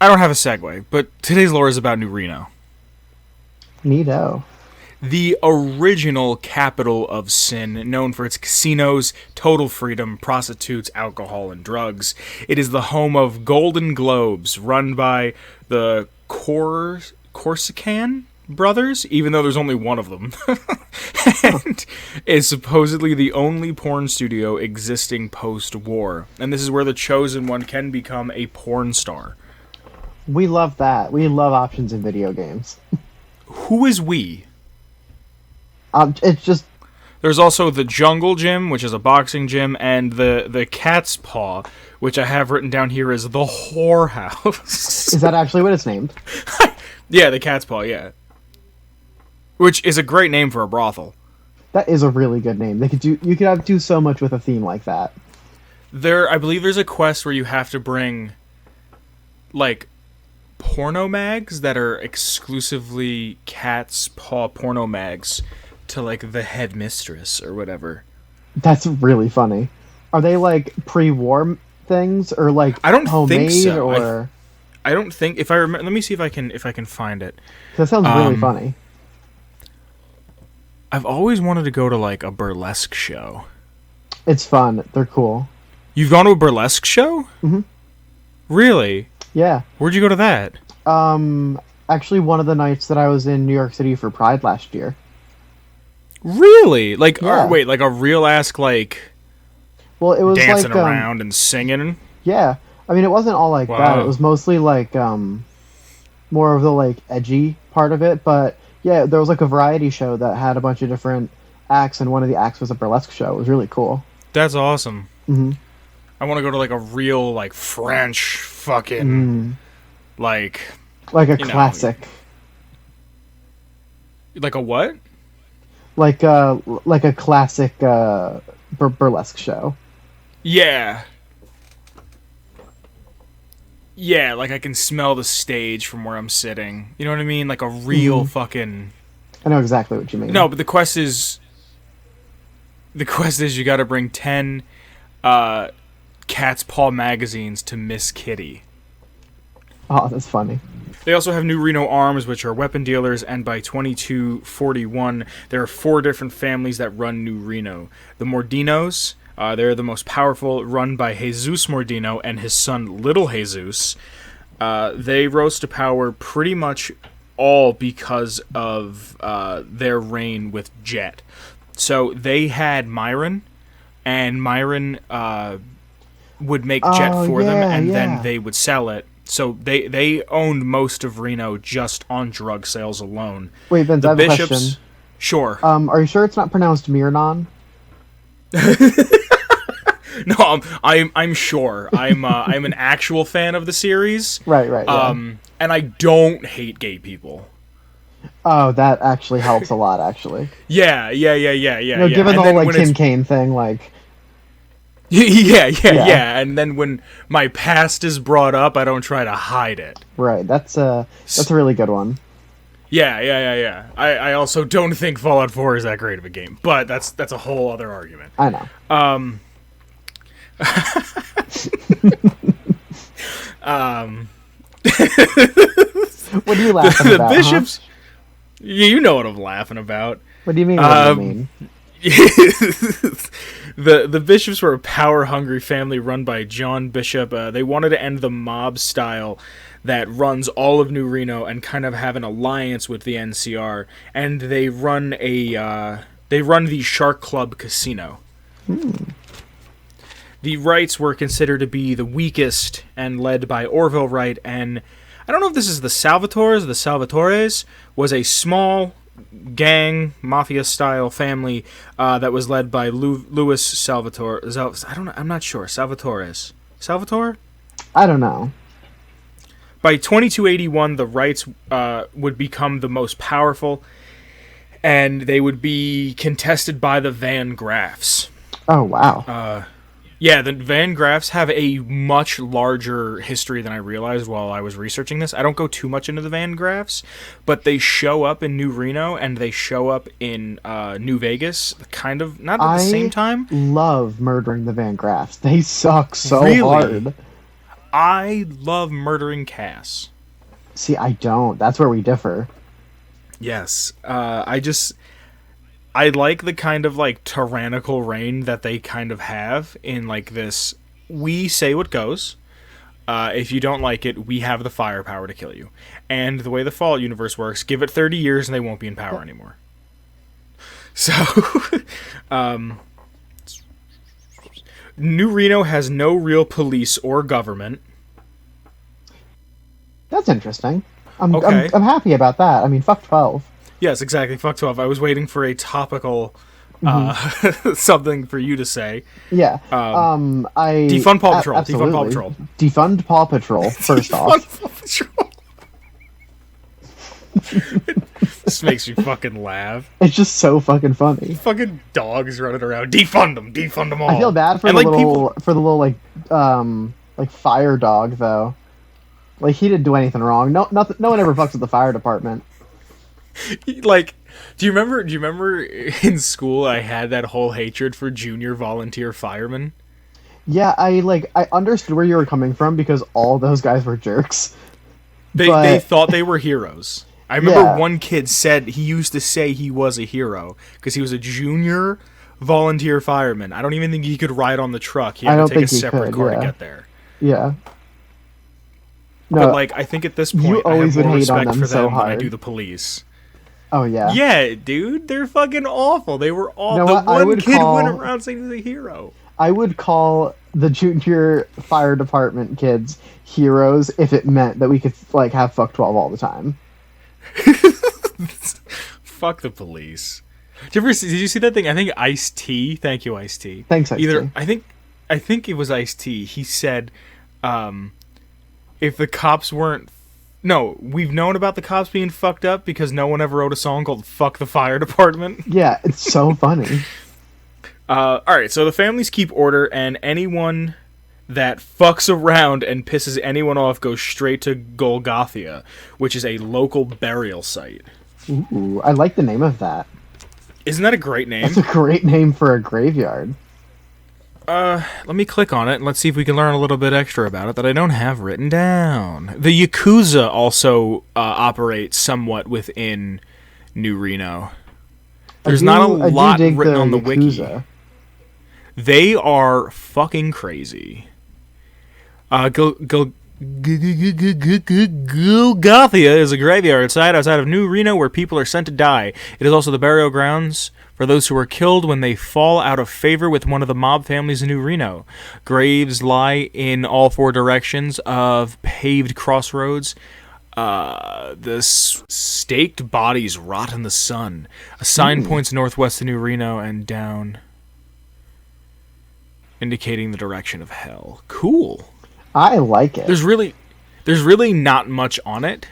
I don't have a segue, but today's lore is about New Reno. Neato. The original capital of sin, known for its casinos, total freedom, prostitutes, alcohol, and drugs. It is the home of Golden Globes, run by the Corsican brothers, even though there's only one of them. And is supposedly the only porn studio existing post-war. And this is where the chosen one can become a porn star. We love that. We love options in video games. Who is we? It's just There's also the Jungle Gym, which is a boxing gym, and the Cat's Paw, which I have written down here as the Whorehouse. is that actually what it's named? Yeah, the Cat's Paw, yeah. Which is a great name for a brothel. That is a really good name. You could do so much with a theme like that. I believe there's a quest where you have to bring, like, porno mags that are exclusively Cat's Paw porno mags to, like, the headmistress or whatever. That's really funny. Are they like pre-war things or like I don't homemade think so. or? I don't think if I remember. Let me see if I can find it. That sounds really funny. I've always wanted to go to like a burlesque show. It's fun. They're cool. You've gone to a burlesque show? Mhm. Really? Yeah. Where'd you go to that? Actually, one of the nights that I was in New York City for Pride last year. Really? Like, Yeah. wait, like a real ass like Well, it was dancing like around and singing? yeah. I mean, it wasn't all like that. Wow. It was mostly like more of the like edgy part of it. But yeah, there was like a variety show that had a bunch of different acts, and one of the acts was a burlesque show. It was really cool. That's awesome. Mm-hmm. I want to go to like a real like French fucking like Like a you know, classic. like a what? Like a classic burlesque show. Yeah. Yeah, like I can smell the stage from where I'm sitting. You know what I mean? Like a real fucking... I know exactly what you mean. No, but the quest is you gotta bring 10 Cat's Paw magazines to Miss Kitty. Oh, that's funny. They also have New Reno Arms, which are weapon dealers, and by 2241, there are 4 different families that run New Reno. The Mordinos, they're the most powerful, run by Jesus Mordino and his son Little Jesus. They rose to power pretty much all because of their reign with Jet. So they had Myron, and Myron would make Jet for them, and then they would sell it. So they owned most of Reno just on drug sales alone. Wait, Vince, I have a question. Sure. Are you sure it's not pronounced Mirnon? No, I'm sure. I'm an actual fan of the series. Right. Yeah. And I don't hate gay people. Oh, that actually helps a lot. Actually. Yeah. Given the whole like Tim Kaine thing, like. Yeah. And then when my past is brought up, I don't try to hide it. Right. That's a really good one. Yeah. I also don't think Fallout 4 is that great of a game, but that's a whole other argument. I know. What are you laughing about? The bishops. Huh? You know what I'm laughing about. What do you mean? What do you mean? The Bishops were a power-hungry family run by John Bishop. They wanted to end the mob style that runs all of New Reno and kind of have an alliance with the NCR. And they run the Shark Club Casino. The Wrights were considered to be the weakest and led by Orville Wright. And I don't know if this is the Salvatores. The Salvatores was a small gang mafia style family that was led by Louis Salvatore. I'm not sure. Salvatore? I don't know. By 2281, the Wrights would become the most powerful, and they would be contested by the Van Graffs. Oh wow. Yeah, the Van Graffs have a much larger history than I realized while I was researching this. I don't go too much into the Van Graffs, but they show up in New Reno and they show up in New Vegas, kind of, not at the same time. I love murdering the Van Graffs. They suck so Really? hard. I love murdering Cass. See, I don't. That's where we differ. Yes. I like the kind of like tyrannical reign that they kind of have in like this. We say what goes. If you don't like it, we have the firepower to kill you. And the way the Fallout universe works, give it 30 years and they won't be in power anymore. So, New Reno has no real police or government. That's interesting. I'm Okay. I'm happy about that. I mean, fuck 12. Yes, exactly. Fuck 12. I was waiting for a topical something for you to say. Yeah. I Defund Paw Patrol. absolutely. Defund Paw Patrol. Defund Paw Patrol. First off, Defund Paw Patrol. This makes me fucking laugh. it's just so fucking funny. Fucking dogs running around. Defund them all. I feel bad for And, the like, little like fire dog though. Like he didn't do anything wrong. No one ever fucks with the fire department. Like, do you remember in school I had that whole hatred for junior volunteer firemen? Yeah, I understood where you were coming from because all those guys were jerks. They thought they were heroes. I remember Yeah. one kid said he used to say he was a hero because he was a junior volunteer fireman. I don't even think he could ride on the truck. He I had don't to take a think he separate could, car to yeah. get there. Yeah. No. But like, I think at this point, I always have more would hate on respect them for so them than I hard. do the police. Oh yeah. Yeah, dude, they're fucking awful. They were all You know the what? I one would kid call- went around saying he's a hero. I would call the junior fire department kids heroes if it meant that we could like have fuck 12 all the time. Fuck the police. Did you see that thing? I think Ice-T. Thank you, Ice-T. Thanks, Ice-T. I think it was Ice-T. He said, if the cops weren't. No, we've known about the cops being fucked up because no one ever wrote a song called "Fuck the Fire Department." Yeah, it's so funny. All right, so the families keep order, and anyone that fucks around and pisses anyone off goes straight to Golgotha, which is a local burial site. Ooh, I like the name of that. Isn't that a great name? That's a great name for a graveyard. Let me click on it and let's see if we can learn a little bit extra about it that I don't have written down. The Yakuza also operate somewhat within New Reno. There's not a lot written on the wiki. They are fucking crazy. Golgotha is a graveyard site outside of New Reno where people are sent to die. It is also the burial grounds for those who are killed when they fall out of favor with one of the mob families in New Reno. Graves lie in all four directions of paved crossroads. The staked bodies rot in the sun. A sign points northwest to New Reno and down, indicating the direction of hell. Cool. I like it. There's really not much on it,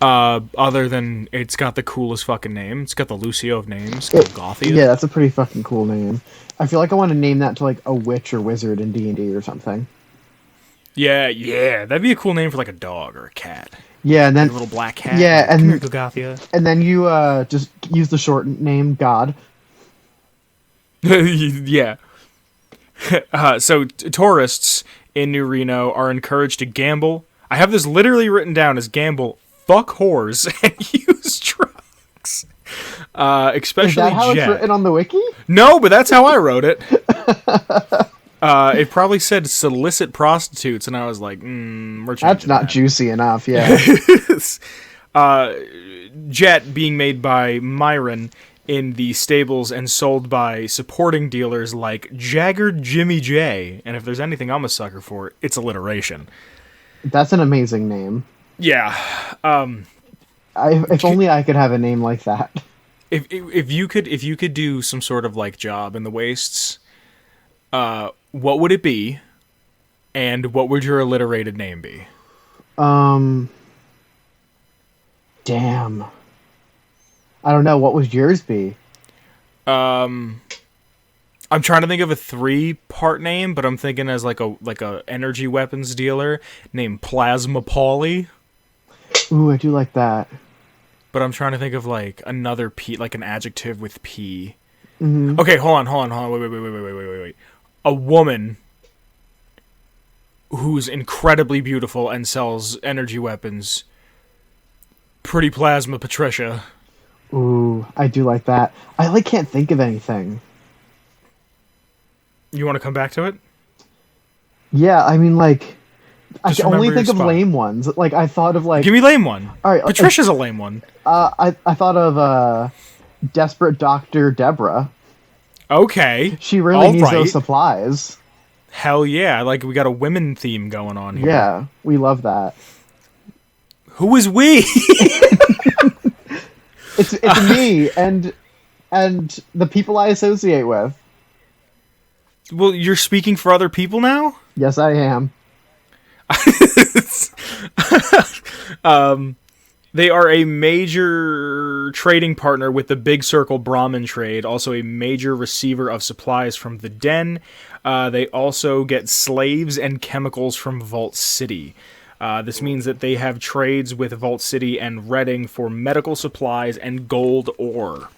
other than it's got the coolest fucking name. It's got the Lucio of names, Golgotha. Yeah, that's a pretty fucking cool name. I feel like I want to name that to like a witch or wizard in D&D or something. Yeah, that'd be a cool name for like a dog or a cat. Yeah, and then A little black cat. Yeah, Come and here, Golgotha. and then you just use the short name God. Yeah. So tourists in New Reno are encouraged to gamble. I have this literally written down as gamble, fuck whores, and use drugs. Especially Is that how Jet. it's written on the wiki? No, but that's how I wrote it. It probably said solicit prostitutes, and I was like, we're changing That's not that. juicy enough, yeah. Jet being made by Myron in the stables and sold by supporting dealers like Jagger Jimmy J. And if there's anything I'm a sucker for, it's alliteration. That's an amazing name. Yeah. If only I could have a name like that. If you could do some sort of like job in the wastes, what would it be? And what would your alliterated name be? Damn. I don't know. What would yours be? I'm trying to think of a 3-part name, but I'm thinking as like a energy weapons dealer named Plasma Pauly. Ooh, I do like that. But I'm trying to think of like another P, like an adjective with P. Mm-hmm. Okay, hold on. Wait. A woman who's incredibly beautiful and sells energy weapons. Pretty Plasma Patricia. Ooh, I do like that. I like can't think of anything. You want to come back to it? Yeah, I mean, like, I Just can only remember think your of spot. lame ones. Like, I thought of like, Give me a lame one. all right, Patricia's a lame one. I thought of Desperate Doctor Deborah. Okay. She really All needs right. those supplies. Hell yeah. Like, we got a women theme going on here. Yeah, we love that. Who is we? It's me and the people I associate with. Well, you're speaking for other people now? Yes, I am. They are a major trading partner with the Big Circle Brahmin trade, also a major receiver of supplies from the Den. They also get slaves and chemicals from Vault City. This means that they have trades with Vault City and Reading for medical supplies and gold ore.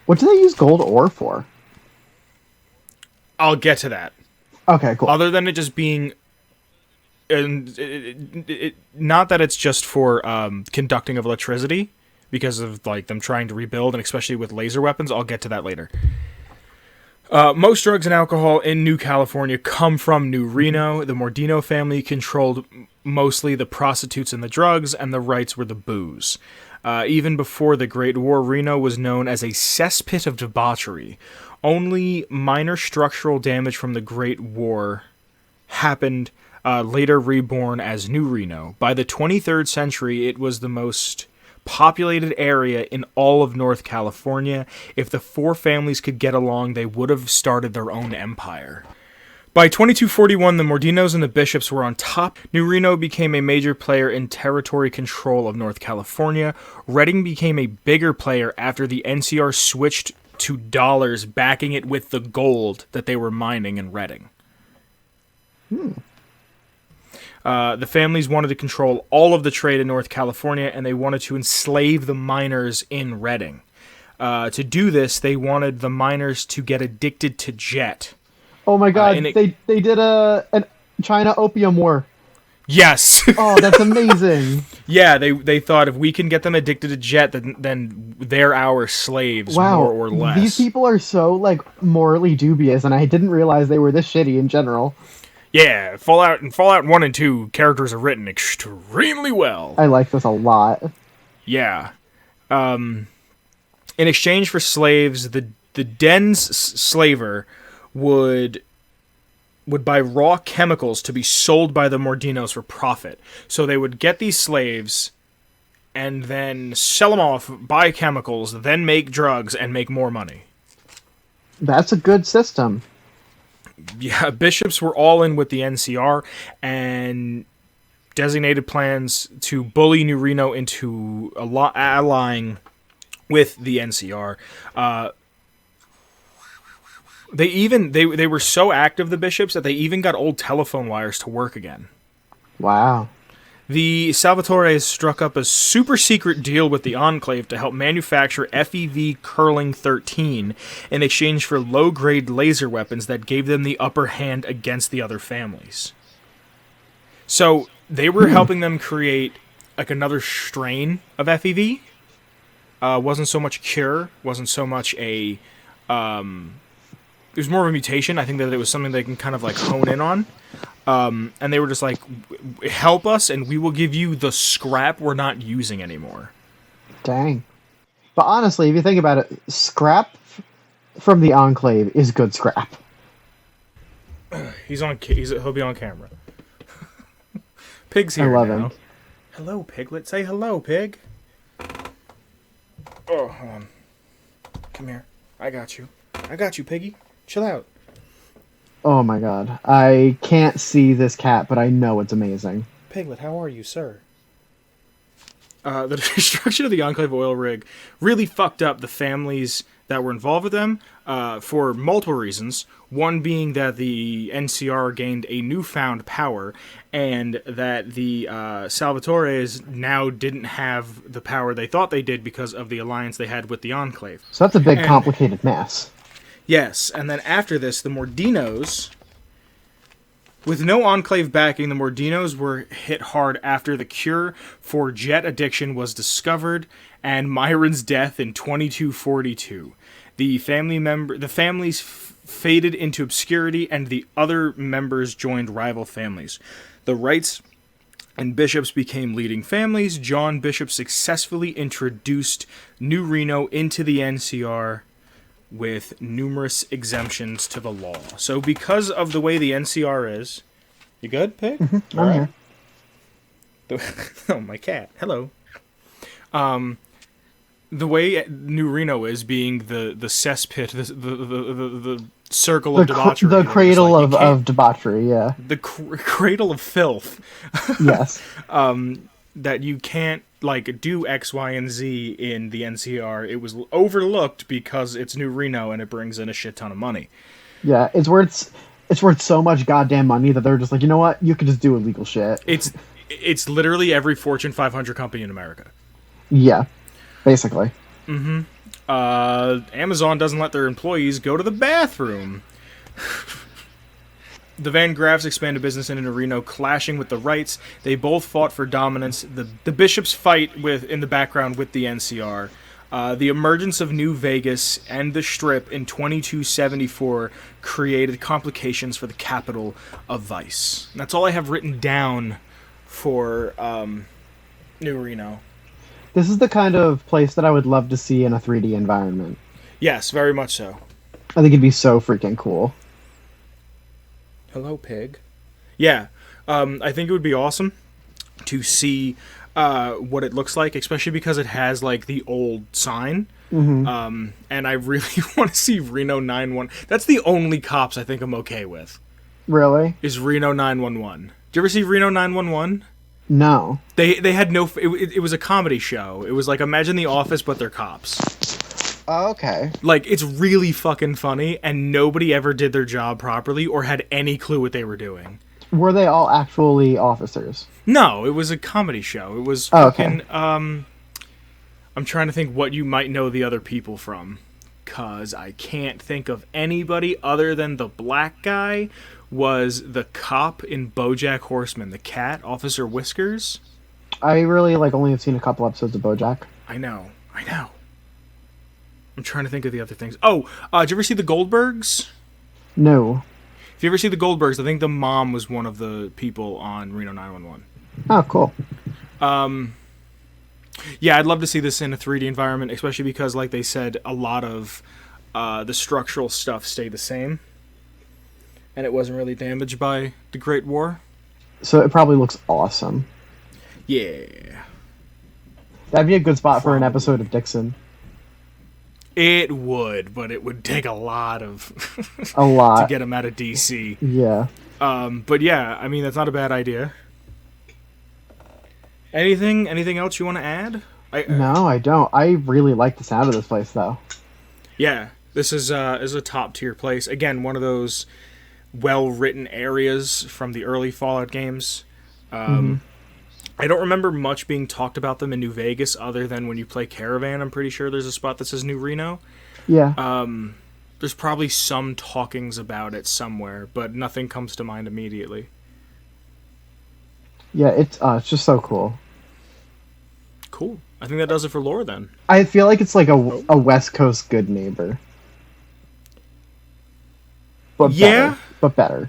What do they use gold ore for? I'll get to that. Okay, cool. Other than it just being... not that it's just for conducting of electricity, because of like them trying to rebuild, and especially with laser weapons. I'll get to that later. Most drugs and alcohol in New California come from New Reno. The Mordino family controlled mostly the prostitutes and the drugs, and the rights were the booze. Even before the Great War, Reno was known as a cesspit of debauchery. Only minor structural damage from the Great War happened, later reborn as New Reno. By the 23rd century, it was the most populated area in all of North California. If the four families could get along, they would have started their own empire. By 2241, the Mordinos and the Bishops were on top. New Reno became a major player in territory control of North California. Reading became a bigger player after the NCR switched to dollars, backing it with the gold that they were mining in Reading. The families wanted to control all of the trade in North California, and they wanted to enslave the miners in Reading. To do this, they wanted the miners to get addicted to jet. Oh my god, they did a China opium war. Yes. Oh, that's amazing. Yeah, they thought if we can get them addicted to jet, then they're our slaves, Wow, more or less. these people are so like morally dubious, and I didn't realize they were this shitty in general. Yeah, Fallout 1 and 2 characters are written extremely well. I like this a lot. Yeah. In exchange for slaves, the Den's slaver would buy raw chemicals to be sold by the Mordinos for profit. So they would get these slaves and then sell them off, buy chemicals, then make drugs and make more money. That's a good system. Yeah, Bishops were all in with the NCR and designated plans to bully New Reno into allying with the NCR. They were so active, the Bishops, that they even got old telephone wires to work again. Wow. The Salvatores struck up a super secret deal with the Enclave to help manufacture FEV Curling 13 in exchange for low-grade laser weapons that gave them the upper hand against the other families. So they were helping them create like another strain of FEV. Wasn't so much cure, wasn't so much a... it was more of a mutation. I think that it was something they can kind of like hone in on. And they were just like, help us and we will give you the scrap we're not using anymore. Dang. But honestly, if you think about it, scrap from the Enclave is good scrap. He'll be on camera. Pig's here I love now. him. Hello, Piglet. Say hello, Pig. Oh, hold on. Come here. I got you, Piggy. Chill out. Oh my god. I can't see this cat, but I know it's amazing. Piglet, how are you, sir? The destruction of the Enclave oil rig really fucked up the families that were involved with them for multiple reasons. One being that the NCR gained a newfound power, and that the Salvatores now didn't have the power they thought they did because of the alliance they had with the Enclave. So that's a big, complicated mess. Yes, and then after this, the Mordinos With no Enclave backing, the Mordinos were hit hard after the cure for jet addiction was discovered and Myron's death in 2242. The families faded into obscurity, and the other members joined rival families. The Wrights and Bishops became leading families. John Bishop successfully introduced New Reno into the NCR with numerous exemptions to the law. So because of the way the NCR is... You good, Pig? Mm-hmm. I'm here. Oh, my cat. Hello. The way New Reno is, being the cesspit, the circle of debauchery. The cradle of debauchery, yeah. The cradle of filth. Yes. That you can't, like, do X, Y, and Z in the NCR. It was overlooked because it's New Reno and it brings in a shit ton of money. Yeah, it's worth so much goddamn money that they're just like, you know what? You can just do illegal shit. It's literally every Fortune 500 company in America. Yeah, basically. Mm-hmm. Amazon doesn't let their employees go to the bathroom. The Van Graffs expanded business into Reno, clashing with the Wrights. They both fought for dominance. The Bishops fight in the background with the NCR. The emergence of New Vegas and the Strip in 2274 created complications for the capital of Vice. And that's all I have written down for New Reno. This is the kind of place that I would love to see in a 3D environment. Yes, very much so. I think it'd be so freaking cool. Hello, Pig. Yeah, I think it would be awesome to see what it looks like, especially because it has, like, the old sign. Mm-hmm. And I really want to see Reno 911. That's the only cops I think I'm okay with. Really? Is Reno 911. Did you ever see Reno 911? No. They had no... It was a comedy show. It was like, imagine The Office, but they're cops. Oh, okay. Like, it's really fucking funny, and nobody ever did their job properly or had any clue what they were doing. Were they all actually officers? No, it was a comedy show. It was fucking... I'm trying to think what you might know the other people from, because I can't think of anybody other than the black guy was the cop in BoJack Horseman, the cat, Officer Whiskers. I really, only have seen a couple episodes of BoJack. I know. I'm trying to think of the other things. Oh, did you ever see the Goldbergs? No. If you ever see the Goldbergs, I think the mom was one of the people on Reno 911. Oh, cool. Yeah, I'd love to see this in a 3D environment, especially because, like they said, a lot of the structural stuff stayed the same. And it wasn't really damaged by the Great War. So it probably looks awesome. Yeah. That'd be a good spot for an episode of Dixon. It would, but it would take a lot to get him out of DC. Yeah. But yeah, I mean, that's not a bad idea. Anything else you want to add? No, I don't. I really like the sound of this place, though. Yeah, this is a top tier place. Again, one of those well-written areas from the early Fallout games. I don't remember much being talked about them in New Vegas other than when you play Caravan. I'm pretty sure there's a spot that says New Reno. Yeah. There's probably some talkings about it somewhere, but nothing comes to mind immediately. Yeah, it's just so cool. Cool. I think that does it for lore then. I feel like it's like a West Coast Good Neighbor. But yeah. Better.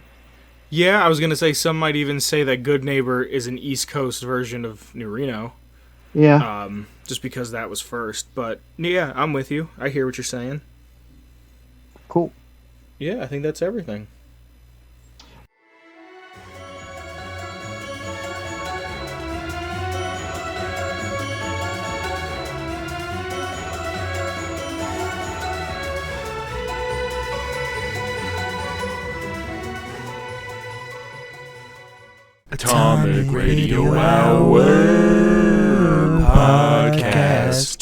Yeah, I was going to say some might even say that Good Neighbor is an East Coast version of New Reno. Yeah. Just because that was first. But yeah, I'm with you. I hear what you're saying. Cool. Yeah, I think that's everything. Atomic Radio Hour Podcast.